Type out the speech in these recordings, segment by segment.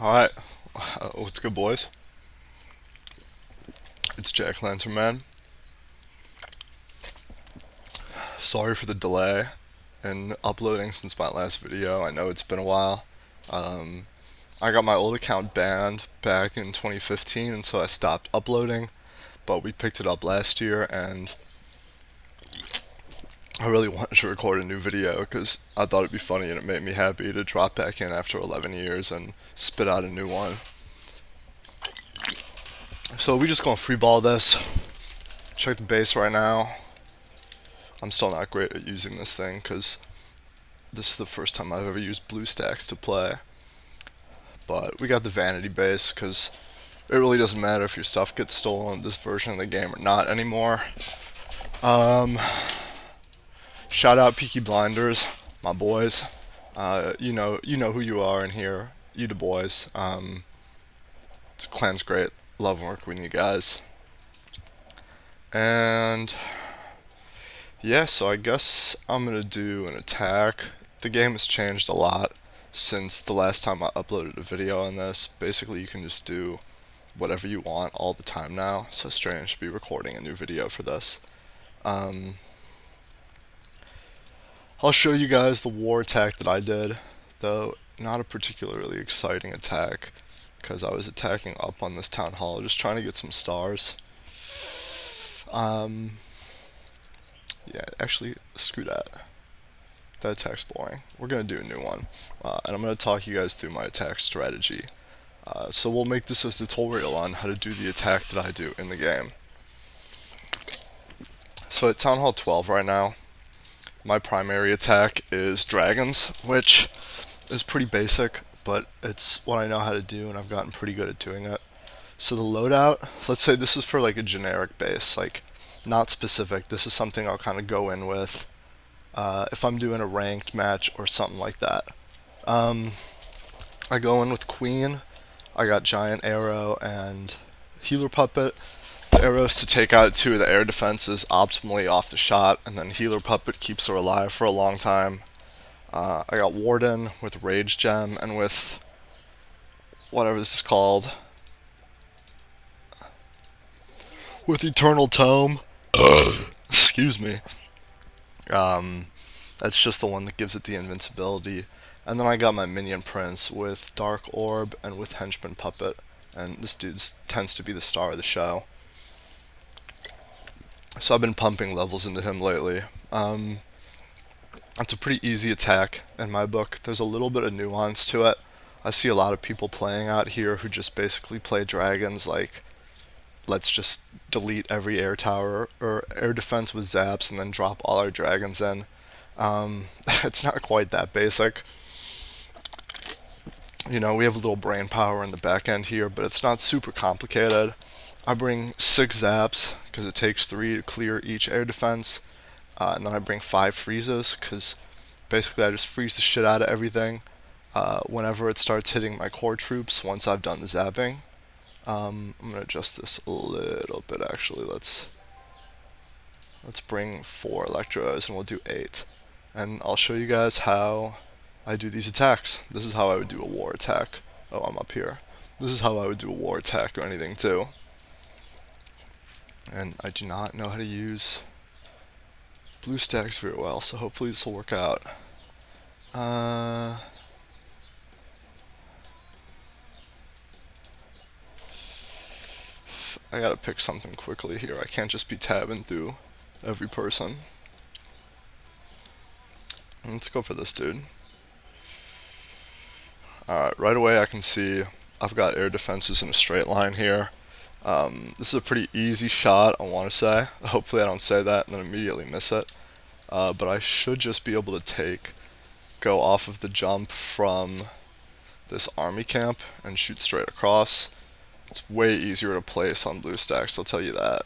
Alright, what's good, boys? It's Jack Lanternman. Sorry for the delay in uploading since my last video. I know it's been a while. Um, I got my old account banned back in 2015, and so I stopped uploading, but we picked it up last year, and I really wanted to record a new video because I thought it'd be funny and it made me happy to drop back in after 11 years and spit out a new one. So we just gonna freeball this. Check the base right now. I'm still not great at using this thing because this is the first time I've ever used BlueStacks to play. But we got the vanity base because it really doesn't matter if your stuff gets stolen in this version of the game or not anymore. Um, Shout out Peaky Blinders, my boys. You know who you are in here. You the boys. This clan's great. Love working with you guys. And yeah, so I guess I'm gonna do an attack. The game has changed a lot since the last time I uploaded a video on this. Basically, you can just do whatever you want all the time now. So strange to be recording a new video for this. Um, I'll show you guys the war attack that I did, though not a particularly exciting attack because I was attacking up on this town hall, just trying to get some stars. Um, yeah, actually, screw that. That attack's boring. We're gonna do a new one, and I'm gonna talk you guys through my attack strategy. So we'll make this a tutorial on how to do the attack that I do in the game. So at Town Hall 12 right now, my primary attack is dragons, which is pretty basic, but it's what I know how to do, and I've gotten pretty good at doing it. So the loadout, let's say this is for like a generic base, like not specific. This is something I'll kind of go in with if I'm doing a ranked match or something like that. I go in with Queen. I got Giant Arrow and Healer Puppet. The arrows to take out two of the air defenses optimally off the shot, and then Healer Puppet keeps her alive for a long time. I got Warden with Rage Gem and with whatever this is called, with Eternal Tome. Excuse me. That's just the one that gives it the invincibility. And then I got my Minion Prince with Dark Orb and with Henchman Puppet. And this dude tends to be the star of the show. So I've been pumping levels into him lately. It's a pretty easy attack in my book. There's a little bit of nuance to it. I see a lot of people playing out here who just basically play dragons like, let's just delete every air tower or air defense with zaps and then drop all our dragons in. It's not quite that basic. You know, we have a little brain power in the back end here, but it's not super complicated. I bring 6 zaps because it takes 3 to clear each air defense, and then I bring 5 freezes because basically I just freeze the shit out of everything whenever it starts hitting my core troops once I've done the zapping. I'm gonna adjust this a little bit actually. Let's bring 4 electros and we'll do 8. And I'll show you guys how I do these attacks. This is how I would do a war attack. Oh, I'm up here. This is how I would do a war attack or anything too. And I do not know how to use BlueStacks very well, so hopefully this will work out. I gotta pick something quickly here. I can't just be tabbing through every person. Let's go for this dude. Alright, right away I can see I've got air defenses in a straight line here. This is a pretty easy shot, I want to say. Hopefully I don't say that and then immediately miss it. But I should just be able to go off of the jump from this army camp and shoot straight across. It's way easier to place on BlueStacks, I'll tell you that.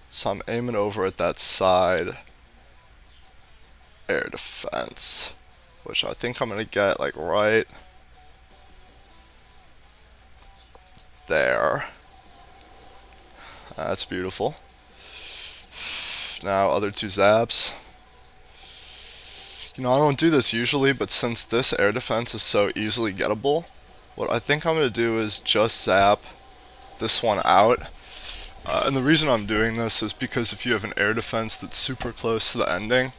So I'm aiming over at that side air defense, which I think I'm gonna get like right there. That's beautiful. Now other 2 zaps. You know, I don't do this usually, but since this air defense is so easily gettable, What I think I'm going to do is just zap this one out. And the reason I'm doing this is because if you have an air defense that's super close to the ending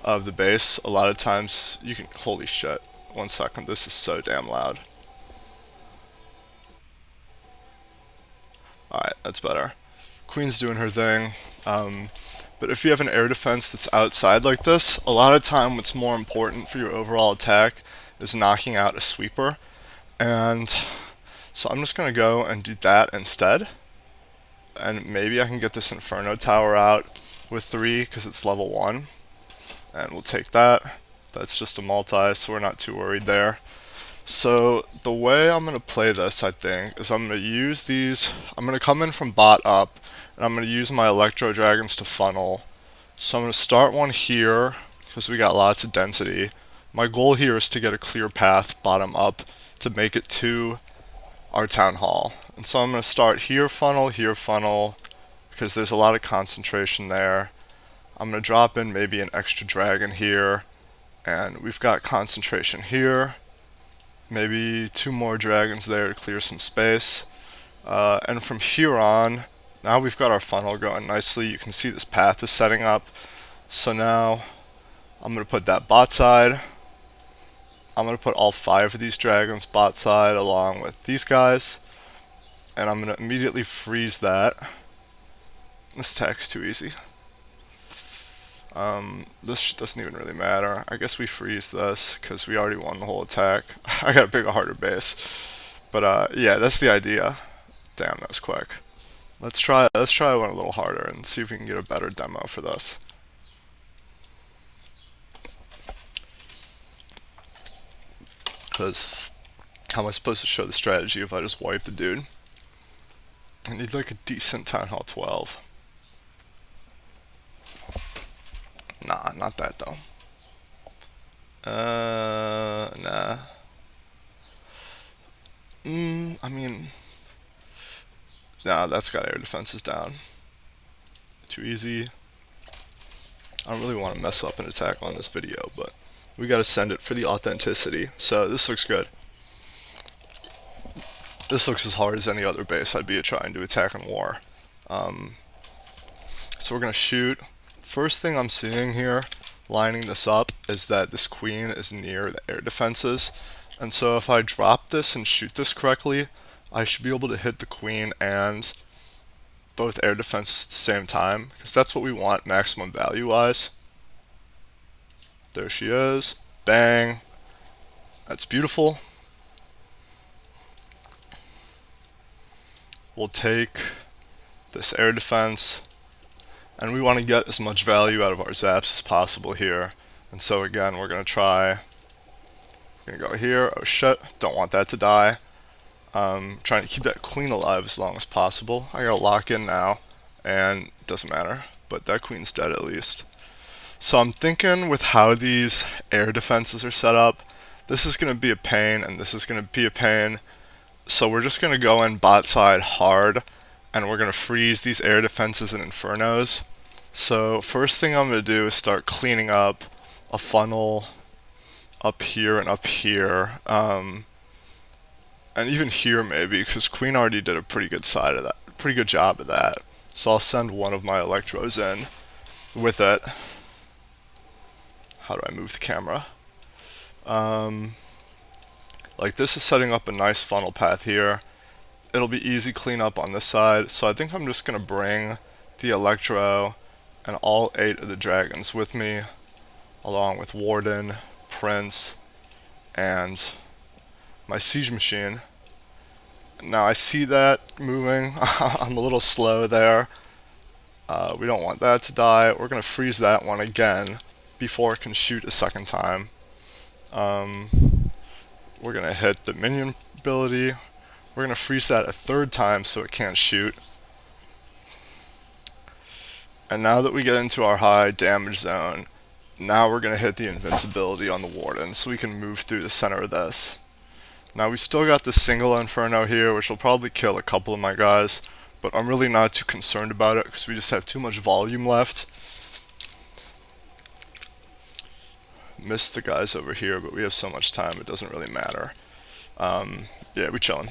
of the base, a lot of times you can... Holy shit. 1 second, this is so damn loud. Alright, that's better. Queen's doing her thing. But if you have an air defense that's outside like this, a lot of time what's more important for your overall attack is knocking out a sweeper. And so I'm just going to go and do that instead. And maybe I can get this Inferno Tower out with 3 because it's level 1. And we'll take that. That's just a multi, so we're not too worried there. So the way I'm going to play this, I think, is I'm going to use these. I'm going to come in from bot up, and I'm going to use my Electro Dragons to funnel. So I'm going to start one here because we got lots of density. My goal here is to get a clear path bottom up to make it to our town hall. And so I'm going to start here funnel, because there's a lot of concentration there. I'm going to drop in maybe an extra dragon here, and we've got concentration here. Maybe 2 more dragons there to clear some space. And from here on, now we've got our funnel going nicely. You can see this path is setting up. So now I'm going to put that bot side. I'm going to put all 5 of these dragons bot side along with these guys. And I'm going to immediately freeze that. This attack's too easy. This doesn't even really matter. I guess we freeze this because we already won the whole attack. I got a bigger, harder base. But yeah, that's the idea. Damn, that was quick. Let's try one a little harder and see if we can get a better demo for this. Because how am I supposed to show the strategy if I just wipe the dude? I need like a decent Town Hall 12. Nah, not that though. Nah. I mean, nah, that's got air defenses down. Too easy. I don't really want to mess up an attack on this video, but we gotta send it for the authenticity. So this looks good. This looks as hard as any other base I'd be trying to attack in war. So we're gonna shoot. First thing I'm seeing here, lining this up, is that this queen is near the air defenses. And so if I drop this and shoot this correctly, I should be able to hit the queen and both air defenses at the same time, because that's what we want maximum value wise. There she is. Bang. That's beautiful. We'll take this air defense, and we want to get as much value out of our zaps as possible here. And so again, we're going to try. We're going to go here. Oh shit, don't want that to die. Trying to keep that queen alive as long as possible. I gotta lock in now, and it doesn't matter, but that queen's dead at least. So I'm thinking with how these air defenses are set up, this is gonna be a pain, and this is gonna be a pain. So we're just gonna go in bot side hard, and we're gonna freeze these air defenses and infernos. So first thing I'm gonna do is start cleaning up a funnel up here and up here. And even here maybe, because Queen already did a pretty good job of that. So I'll send one of my electros in with it. How do I move the camera? Like this is setting up a nice funnel path here. It'll be easy cleanup on this side, so I think I'm just gonna bring the electro and all 8 of the dragons with me, along with Warden, Prince, and my siege machine. Now I see that moving. I'm a little slow there. We don't want that to die. We're going to freeze that one again before it can shoot a second time. We're going to hit the minion ability. We're going to freeze that a 3rd time so it can't shoot. And now that we get into our high damage zone, now we're going to hit the invincibility on the Warden so we can move through the center of this. Now we still got this single Inferno here, which will probably kill a couple of my guys, but I'm really not too concerned about it because we just have too much volume left. Missed the guys over here, but we have so much time it doesn't really matter. Yeah, we chilling.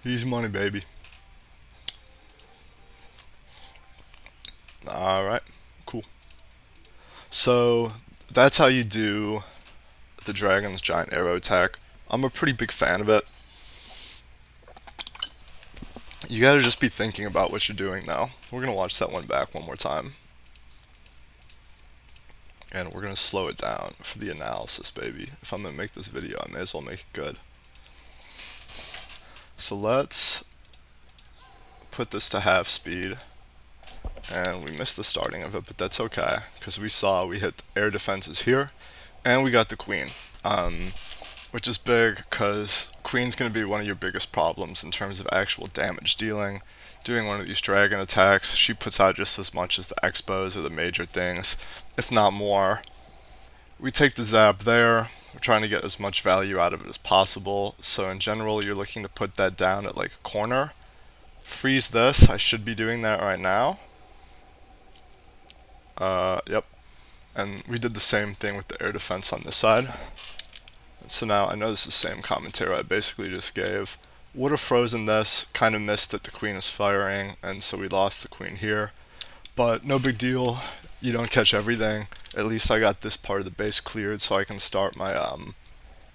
Easy money, baby. Alright, cool. So, that's how you do the Dragon's Giant Arrow attack. I'm a pretty big fan of it. You gotta just be thinking about what you're doing now. We're gonna watch that one back one more time. And we're gonna slow it down for the analysis, baby. If I'm gonna make this video, I may as well make it good. So let's put this to half speed. And we missed the starting of it, but that's okay, because we saw we hit air defenses here, and we got the queen. Which is big, because queen's going to be one of your biggest problems in terms of actual damage dealing. Doing one of these dragon attacks, she puts out just as much as the expos or the major things, if not more. We take the zap there, we're trying to get as much value out of it as possible, so in general you're looking to put that down at like a corner. Freeze this, I should be doing that right now. Yep. And we did the same thing with the air defense on this side. So now I know this is the same commentary I basically just gave. Would have frozen this, kind of missed that the queen is firing, and so we lost the queen here. But no big deal, you don't catch everything. At least I got this part of the base cleared so I can start my,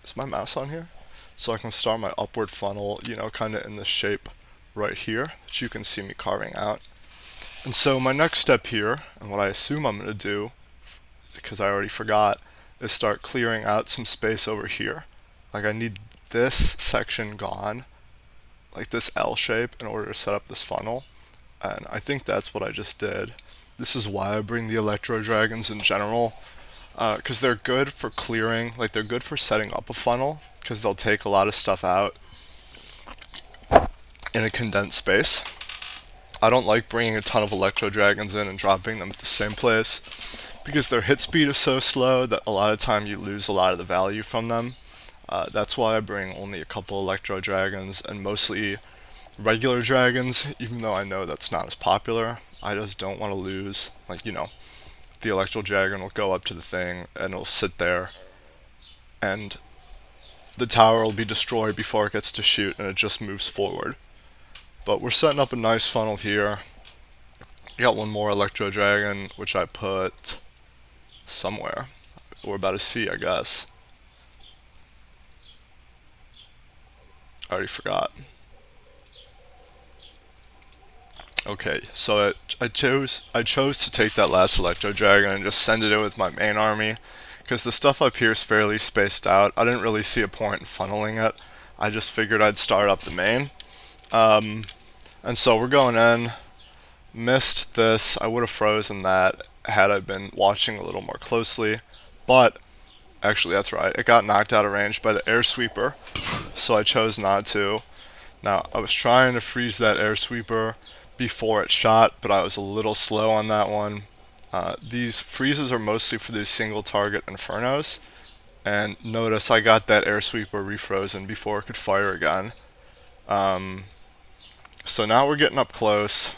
is my mouse on here? So I can start my upward funnel, you know, kind of in this shape right here that you can see me carving out. And so my next step here, and what I assume I'm going to do, because I already forgot, is start clearing out some space over here. Like I need this section gone, like this L shape, in order to set up this funnel. And I think that's what I just did. This is why I bring the Electro Dragons in general, because they're good for clearing, like they're good for setting up a funnel, because they'll take a lot of stuff out in a condensed space. I don't like bringing a ton of Electro Dragons in and dropping them at the same place, because their hit speed is so slow that a lot of time you lose a lot of the value from them. That's why I bring only a couple Electro Dragons and mostly regular dragons, even though I know that's not as popular. I just don't want to lose, like, you know, the Electro Dragon will go up to the thing and it'll sit there and the tower will be destroyed before it gets to shoot and it just moves forward. But we're setting up a nice funnel here. I got one more Electro Dragon, which I put somewhere. We're about to see, I guess. I already forgot. Okay, so I chose to take that last Electro Dragon and just send it in with my main army, because the stuff up here is fairly spaced out. I didn't really see a point in funneling it. I just figured I'd start up the main. And so we're going in. Missed this. I would have frozen that had I been watching a little more closely, but actually that's right. It got knocked out of range by the air sweeper, so I chose not to. Now I was trying to freeze that air sweeper before it shot, but I was a little slow on that one. These freezes are mostly for these single target infernos, and notice I got that air sweeper refrozen before it could fire again. So now we're getting up close.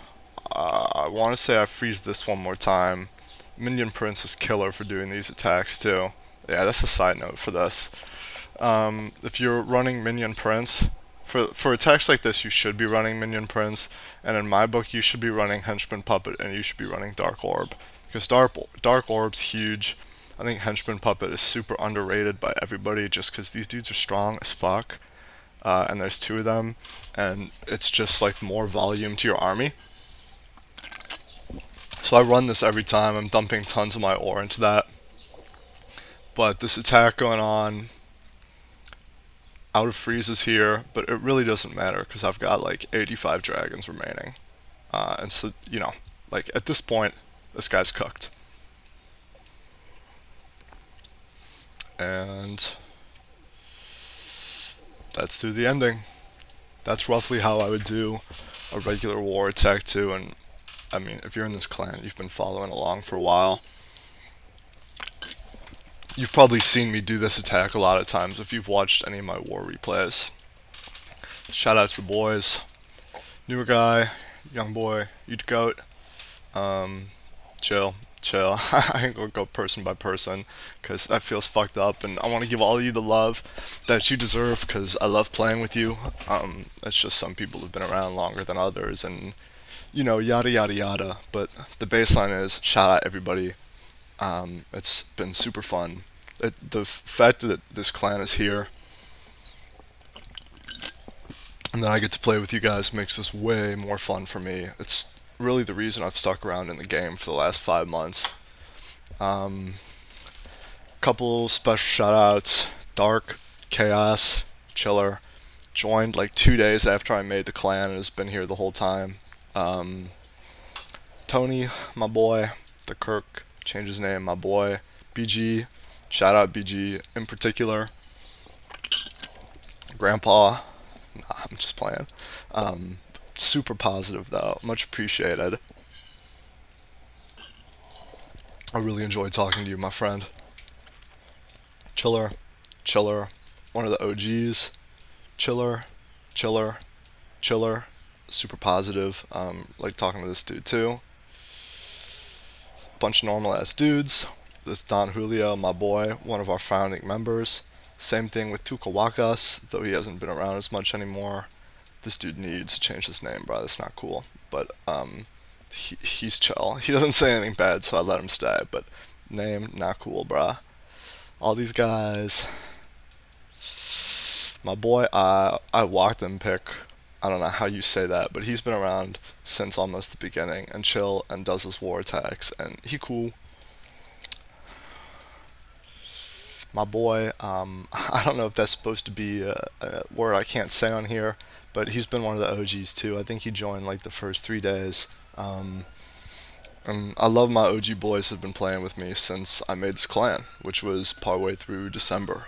I want to say I freeze this one more time. Minion Prince is killer for doing these attacks too. Yeah, that's a side note for this. If you're running Minion Prince, for attacks like this, you should be running Minion Prince, and in my book, you should be running Henchman Puppet, and you should be running Dark Orb, because Dark Orb's huge. I think Henchman Puppet is super underrated by everybody, just because these dudes are strong as fuck, and there's two of them, and it's just like more volume to your army. So I run this every time. I'm dumping tons of my ore into that. But this attack going on, out of freezes here, but it really doesn't matter because I've got like 85 dragons remaining. And so, you know, like at this point, this guy's cooked. And that's through the ending. That's roughly how I would do a regular war attack too. And I mean, if you're in this clan, you've been following along for a while. You've probably seen me do this attack a lot of times if you've watched any of my war replays. Shout out to the boys. Newer guy, young boy, you goat. Chill, chill. I ain't gonna go person by person because that feels fucked up, and I want to give all of you the love that you deserve because I love playing with you. It's just some people have been around longer than others, and yada yada yada. But the baseline is shout out everybody. It's been super fun. The fact that this clan is here and then I get to play with you guys makes this way more fun for me. It's really the reason I've stuck around in the game for the last 5 months. Couple special shout outs. Dark, Chaos, Chiller. Joined like 2 days after I made the clan and has been here the whole time. Tony, my boy. The Kirk, changed his name, my boy. BG, shout out BG in particular. Grandpa, nah, I'm just playing. Super positive though, much appreciated. I really enjoyed talking to you, my friend. Chiller, Chiller, one of the OGs. Chiller, Chiller, Chiller, super positive. Like talking to this dude too. Bunch of normal ass dudes. This Don Julio, my boy, one of our founding members. Same thing with Tukawakas, though he hasn't been around as much anymore. This dude needs to change his name, bro. That's not cool. But he's chill. He doesn't say anything bad, so I let him stay. But name not cool, bruh. All these guys. My boy, I walked him pick. I don't know how you say that, but he's been around since almost the beginning and chill and does his war attacks and he cool. My boy, I don't know if that's supposed to be a word I can't say on here, but he's been one of the OGs too. I think he joined like the first 3 days. And I love my OG boys that have been playing with me since I made this clan, which was partway through December.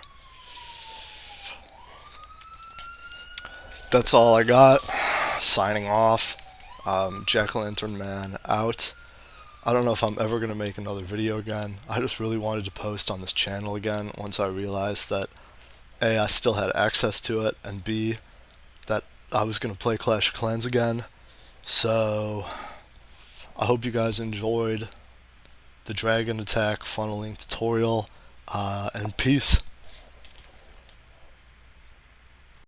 That's all I got. Signing off. Jack Lantern Man out. I don't know if I'm ever going to make another video again. I just really wanted to post on this channel again once I realized that A, I still had access to it, and B, that I was going to play Clash of Clans again. So, I hope you guys enjoyed the Dragon Attack funneling tutorial, and peace.